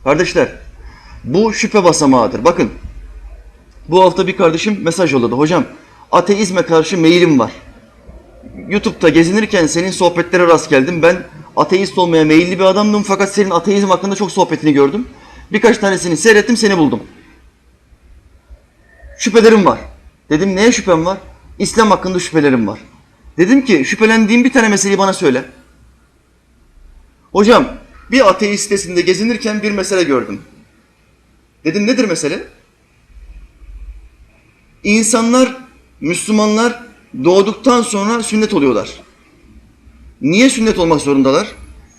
Kardeşler, bu şüphe basamağıdır. Bakın, bu hafta bir kardeşim mesaj yolladı. Hocam, ateizme karşı meylim var. YouTube'da gezinirken senin sohbetlere rast geldim. Ben ateist olmaya meyilli bir adamdım fakat senin ateizm hakkında çok sohbetini gördüm. Birkaç tanesini seyrettim, seni buldum. Şüphelerim var. Dedim neye şüphem var? İslam hakkında şüphelerim var. Dedim ki şüphelendiğin bir tane meseleyi bana söyle. Hocam bir ateist sitesinde gezinirken bir mesele gördüm. Dedim nedir mesele? İnsanlar, Müslümanlar doğduktan sonra sünnet oluyorlar. Niye sünnet olmak zorundalar?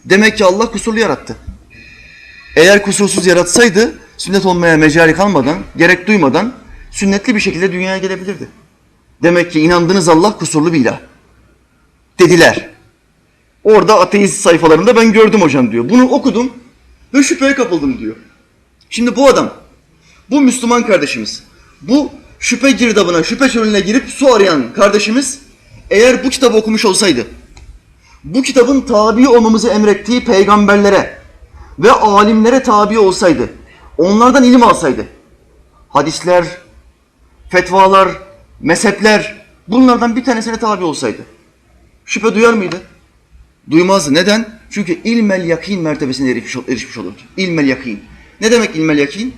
Demek ki Allah kusurlu yarattı. Eğer kusursuz yaratsaydı sünnet olmaya mecali kalmadan, gerek duymadan sünnetli bir şekilde dünyaya gelebilirdi. Demek ki inandığınız Allah kusurlu bir ilah. Dediler. Orada ateist sayfalarında ben gördüm hocam diyor. Bunu okudum ve şüpheye kapıldım diyor. Şimdi bu adam, bu Müslüman kardeşimiz, bu şüphe girdabına, şüphe çölüne girip su arayan kardeşimiz eğer bu kitabı okumuş olsaydı, bu kitabın tabi olmamızı emrettiği peygamberlere ve alimlere tabi olsaydı, onlardan ilim alsaydı, hadisler, fetvalar, mezhepler, bunlardan bir tanesine tabi olsaydı, şüphe duyar mıydı? Duymazdı. Neden? Çünkü ilmel yakin mertebesine erişmiş olurdu. İlmel yakin. Ne demek ilmel yakin?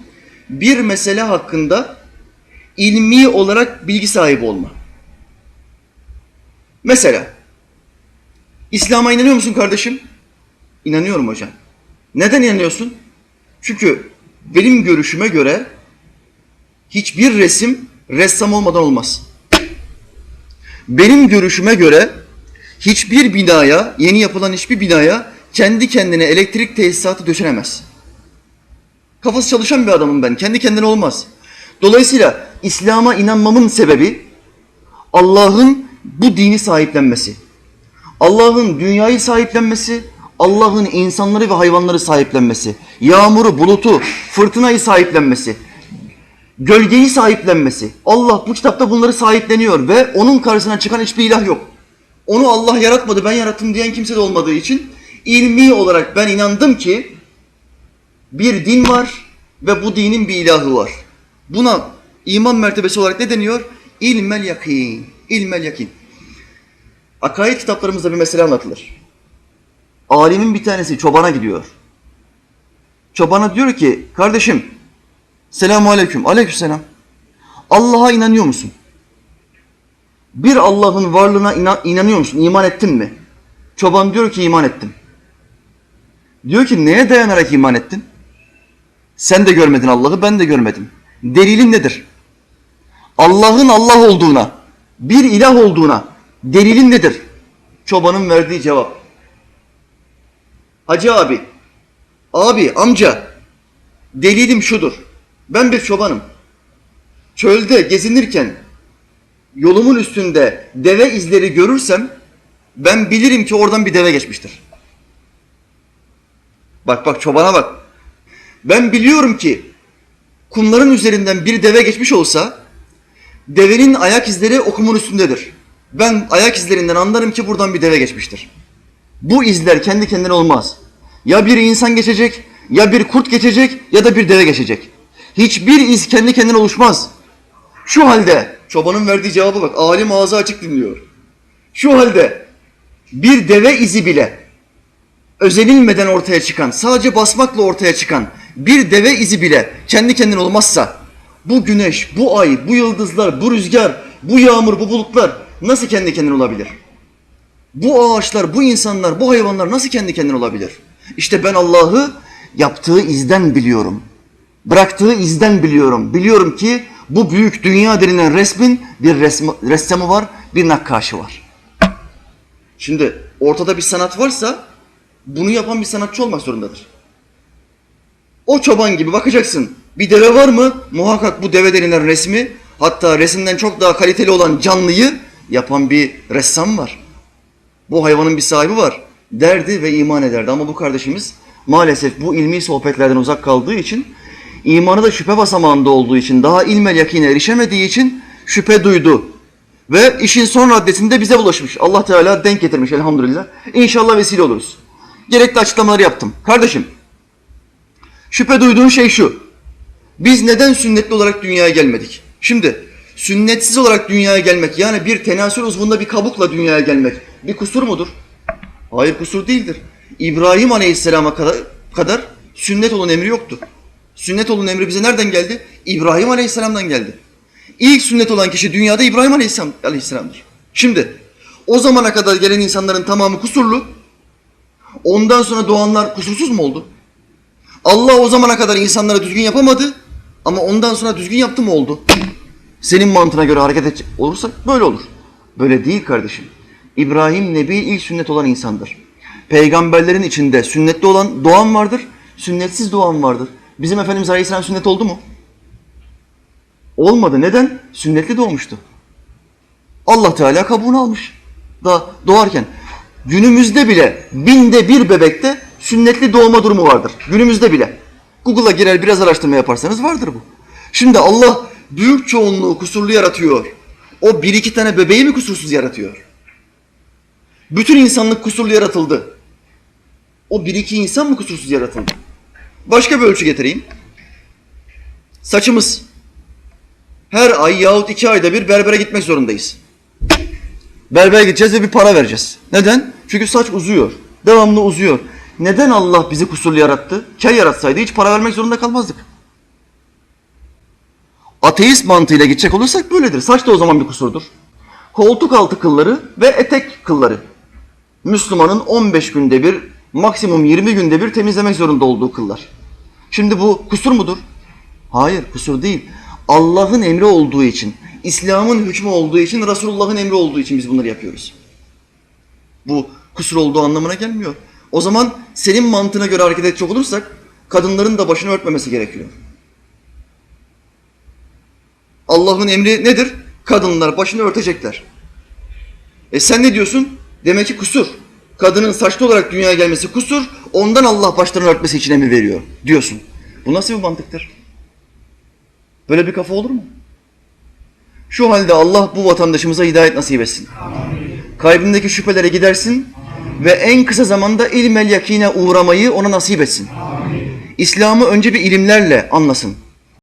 Bir mesele hakkında ilmi olarak bilgi sahibi olma. Mesela, İslam'a inanıyor musun kardeşim? İnanıyorum hocam. Neden inanıyorsun? Çünkü benim görüşüme göre hiçbir resim ressam olmadan olmaz. Benim görüşüme göre hiçbir binaya, yeni yapılan hiçbir binaya kendi kendine elektrik tesisatı döşenemez. Kafası çalışan bir adamım ben. Kendi kendine olmaz. Dolayısıyla İslam'a inanmamın sebebi Allah'ın bu dini sahiplenmesi. Allah'ın dünyayı sahiplenmesi, Allah'ın insanları ve hayvanları sahiplenmesi, yağmuru, bulutu, fırtınayı sahiplenmesi, gölgeyi sahiplenmesi. Allah bu kitapta bunları sahipleniyor ve onun karşısına çıkan hiçbir ilah yok. Onu Allah yaratmadı, ben yarattım diyen kimse de olmadığı için ilmi olarak ben inandım ki bir din var ve bu dinin bir ilahı var. Buna iman mertebesi olarak ne deniyor? İlmel yakin. İlmel yakin. Akaid kitaplarımızda bir mesele anlatılır. Alimin bir tanesi çobana gidiyor. Çobana diyor ki, kardeşim, selamun aleyküm, aleykümselam. Allah'a inanıyor musun? Bir Allah'ın varlığına inanıyor musun? İman ettin mi? Çoban diyor ki iman ettim. Diyor ki neye dayanarak iman ettin? Sen de görmedin Allah'ı, ben de görmedim. Delilin nedir? Allah'ın Allah olduğuna, bir ilah olduğuna delilin nedir? Çobanın verdiği cevap. Hacı abi, amca, delilim şudur. Ben bir çobanım. Çölde gezinirken yolumun üstünde deve izleri görürsem ben bilirim ki oradan bir deve geçmiştir. Bak çobana bak. Ben biliyorum ki kumların üzerinden bir deve geçmiş olsa devenin ayak izleri o kumun üstündedir. Ben ayak izlerinden anlarım ki buradan bir deve geçmiştir. Bu izler kendi kendine olmaz. Ya bir insan geçecek, ya bir kurt geçecek ya da bir deve geçecek. Hiçbir iz kendi kendine oluşmaz. Şu halde, çobanın verdiği cevaba bak, alim ağzı açık dinliyor. Şu halde bir deve izi bile özenilmeden ortaya çıkan, sadece basmakla ortaya çıkan bir deve izi bile kendi kendine olmazsa bu güneş, bu ay, bu yıldızlar, bu rüzgar, bu yağmur, bu bulutlar nasıl kendi kendine olabilir? Bu ağaçlar, bu insanlar, bu hayvanlar nasıl kendi kendine olabilir? İşte ben Allah'ı yaptığı izden biliyorum. Bıraktığı izden biliyorum. Biliyorum ki bu büyük dünya denilen resmin bir ressamı var, bir nakkaşı var. Şimdi ortada bir sanat varsa bunu yapan bir sanatçı olmak zorundadır. O çoban gibi bakacaksın. Bir deve var mı? Muhakkak bu deve denilen resmi, hatta resimden çok daha kaliteli olan canlıyı yapan bir ressam var. Bu hayvanın bir sahibi var derdi ve iman ederdi. Ama bu kardeşimiz maalesef bu ilmi sohbetlerden uzak kaldığı için, imanı da şüphe basamağında olduğu için, daha ilmel yakine erişemediği için şüphe duydu. Ve işin son raddesinde bize bulaşmış. Allah Teala denk getirmiş elhamdülillah. İnşallah vesile oluruz. Gerekli açıklamaları yaptım. Kardeşim, Şüphe duyduğun şey şu. Biz neden sünnetli olarak dünyaya gelmedik? Şimdi sünnetsiz olarak dünyaya gelmek, yani bir tenasül uzvunda bir kabukla dünyaya gelmek bir kusur mudur? Hayır, kusur değildir. İbrahim Aleyhisselam'a kadar sünnet olun emri yoktu. Sünnet olun emri bize nereden geldi? İbrahim Aleyhisselam'dan geldi. İlk sünnet olan kişi dünyada İbrahim Aleyhisselam'dır. Şimdi o zamana kadar gelen insanların tamamı kusurlu. Ondan sonra doğanlar kusursuz mu oldu? Allah o zamana kadar insanlara düzgün yapamadı ama ondan sonra düzgün yaptı mı oldu? Senin mantığına göre hareket edecek olursak böyle olur. Böyle değil kardeşim. İbrahim Nebi ilk sünnet olan insandır. Peygamberlerin içinde sünnetli olan doğan vardır, sünnetsiz doğan vardır. Bizim Efendimiz Aleyhisselam sünnet oldu mu? Olmadı. Neden? Sünnetli doğmuştu. Allah Teala kabuğunu almış. Da doğarken. Günümüzde bile 1000'de 1 bebekte sünnetli doğma durumu vardır. Günümüzde bile. Google'a girer biraz araştırma yaparsanız vardır bu. Şimdi Allah büyük çoğunluğu kusurlu yaratıyor. O 1-2 tane bebeği mi kusursuz yaratıyor? Bütün insanlık kusurlu yaratıldı. O 1-2 insan mı kusursuz yaratıldı? Başka bir ölçü getireyim. Saçımız. Her ay yahut 2 ayda bir berbere gitmek zorundayız. Berbere gideceğiz ve bir para vereceğiz. Neden? Çünkü saç uzuyor. Devamlı uzuyor. Neden Allah bizi kusurlu yarattı? Kel yaratsaydı hiç para vermek zorunda kalmazdık. Ateist mantığıyla gidecek olursak böyledir. Saç da o zaman bir kusurdur. Koltuk altı kılları ve etek kılları. Müslümanın 15 günde bir, maksimum 20 günde bir temizlemek zorunda olduğu kıllar. Şimdi bu kusur mudur? Hayır, kusur değil. Allah'ın emri olduğu için, İslam'ın hükmü olduğu için, Resulullah'ın emri olduğu için biz bunları yapıyoruz. Bu kusur olduğu anlamına gelmiyor. O zaman senin mantığına göre hareket edecek olursak, kadınların da başını örtmemesi gerekiyor. Allah'ın emri nedir? Kadınlar başını örtecekler. Sen ne diyorsun? Demek ki kusur. Kadının saçlı olarak dünyaya gelmesi kusur, ondan Allah başlarını örtmesi için emir veriyor diyorsun. Bu nasıl bir mantıktır? Böyle bir kafa olur mu? Şu halde Allah bu vatandaşımıza hidayet nasip etsin. Amin. Kalbindeki şüphelere gidersin ve en kısa zamanda ilmel yakine uğramayı ona nasip etsin. İslam'ı önce bir ilimlerle anlasın.